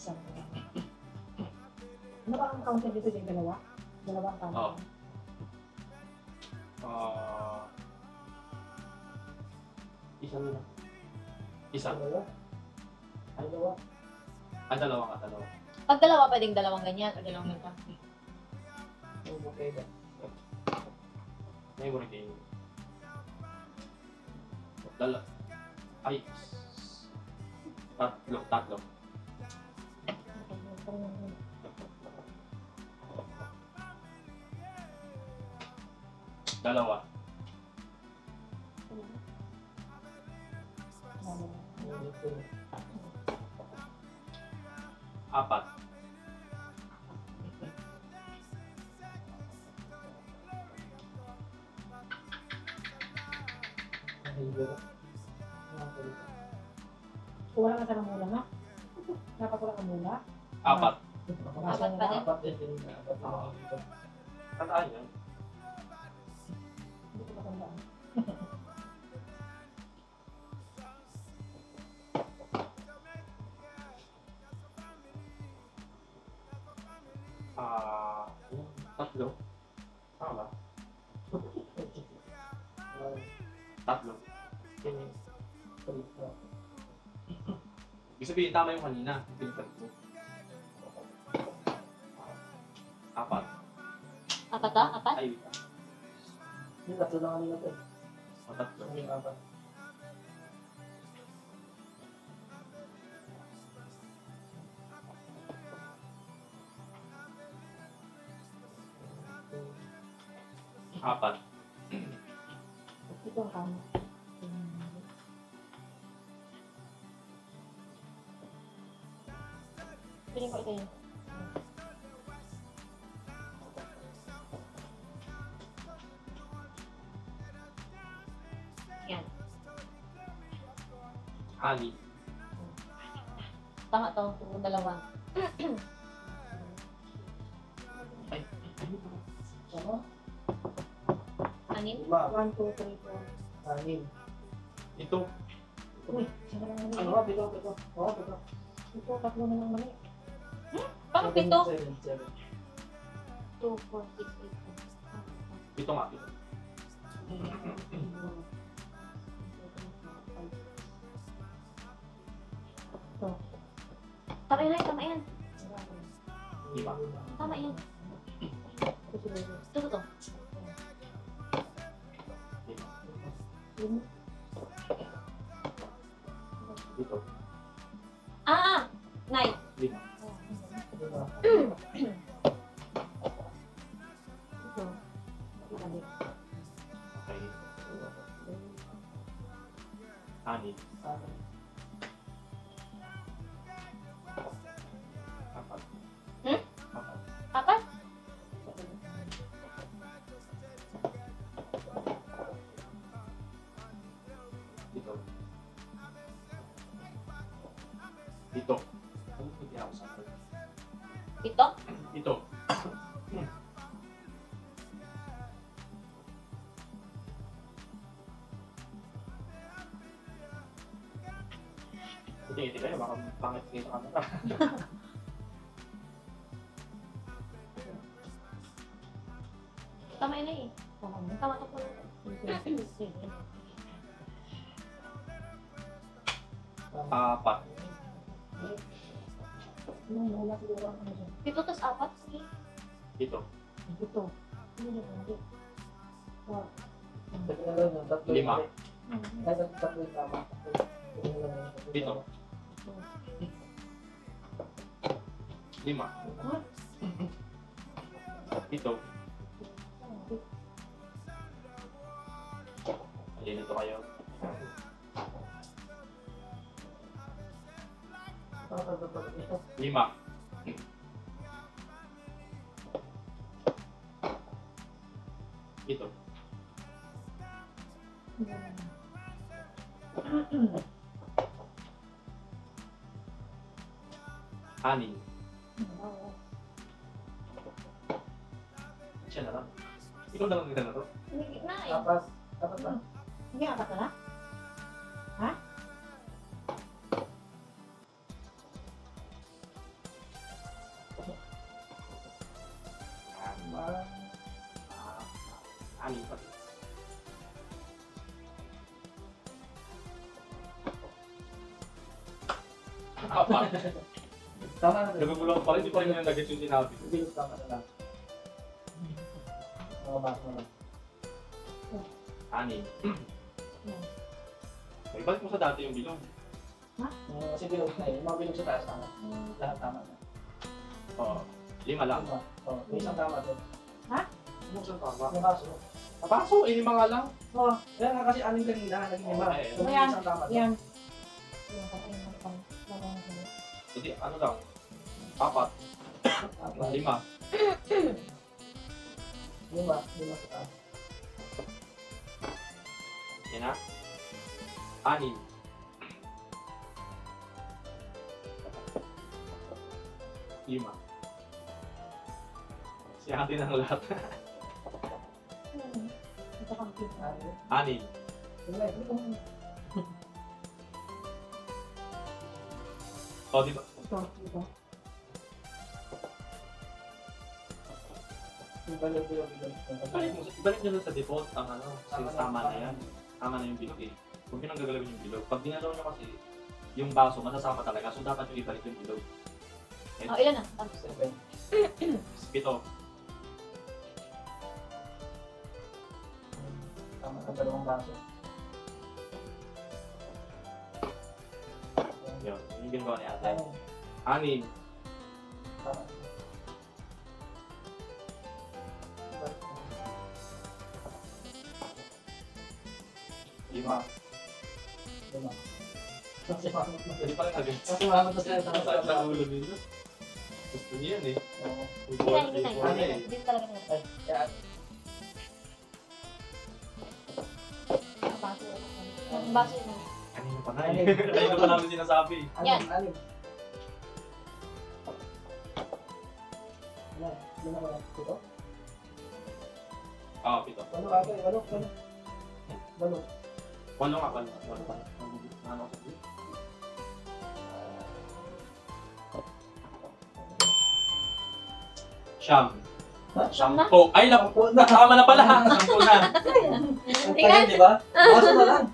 Isang. Ano ba ang counter dito? Yung dalawa? Dalawang tama. Oo. Isa na lang. Isa. Dalawa? Ay, dalawa. Dalawa ka, dalawa. Pag dalawa, pwedeng dalawang ganyan o dalawang ganyan. Okay ba? May work kayo. Ay. Tatlo. Dalawa. Apat. Wala ka sa mula na? Dapat wala ka mula? Apat. Apat pa din. Tataan yan. Hindi ko matandaan. Tatlo. Tama ba? Tatlo. Ibig sabihin, tama yung kanina. Pilitan ko. Apat. Apat ka? Apat? Ay, wait. Yung tatlo lang kanina to. Tatlo. Yung apat. Apat. Ito ang kama. Piling ko ito yun. Yan. Ani. Tama to. Dalawa. Ay. Ano? Anim? 1, 2, 3, 4. Anim. Ito. Uy, saan ka lang Ano? mali? Pito. Oo, pito. Ito, tatlo na lang mali. Parang pito. 7, 2, 4, 6, 8, 9. Ito nga. Ito. Ito. Tama yan, tama yan. Lima. Tama yan. Ito siguro. Ito. Lima. Lima. Ito. Ah! 9. Lima. Diba? Ito. Balik. Okay. Ani. Apat. Hmm? Apat. Apat? Ito. Ito. Ano hindi ako sa akin? Ito? Ito. Hindi kayo, baka pangit kayo sa camera. Tama yun eh. Tama mo. Tama to po. Apat. Wala siguro ang ano siya. Pito tas apat? Sige. Ito. Ito. Hindi na hindi. Lima. Tatlo yung tama. Ito. Lima. Ito. Malilito kayo. Lima. Ito. Anin. Siya na lang. Ikaw na lang naglalaro. Hindi na eh. Tapos ba? Hindi, apat na? Ha? Anim pati. Apat. Tama na. Nagugulong pa rin, di pa rin yung nagets yung sinabi. Hindi, tama na lang. Mga baso na lang. Anim. Ibalik mo sa dati yung bilog. Kasi bilog na eh. Yung mga bilog sa taas tama. Lahat tama na. Oo. 5 lang. Tama. Oo, may isang tama doon. Yung isang tama. Yung baso. Kapaso, 5 nga lang. Oo. Kaya nga kasi anim kanina, naging lima. Okay. So, may Ayan. isang tama doon. Yan. Hindi, ano lang. 4, Tama. 5. Lima sa taas. Yan na. 6. 5. Siya din ang lahat. Ito kang pizza. 6. Yun lang, ito. O, di ba? Ito. Yung balog yung bilog. Ibalik nyo lang sa default ang ano. Since tama na yan. Tama na yung bilog eh. Huwag nyo nang gagalawin yung bilog. Pag dinalaw nyo kasi, yung baso masasama talaga. So, dapat nyo ibalik yung bilog. Oh, ilan na? Tapos. 7. Tama ang dalawang baso. Yun. Yung ginawa ni ate. Anim. 6. Tama. Lima. Lima. Kasi parang Hindi pa rin agad. kasi marami sa sila Ang sarap ng ulo nito. Gusto niya yan eh. Oo. Hindi na, hindi na. Hindi talaga na. Ay, yan. Ang baso. Ang baso na. Kanina pa na eh. Kanina pa namin sinasabi. Yan. Anim. Anim. Lima ko lang. Ito? Oo, 7. Walo ate, walo. Walo. 8 nga pala. 8 pa. Ano ko sa Siyam. Siyam na? Ay, tama na pala. 10 na. Ang tagal, di ba? Baso na lang.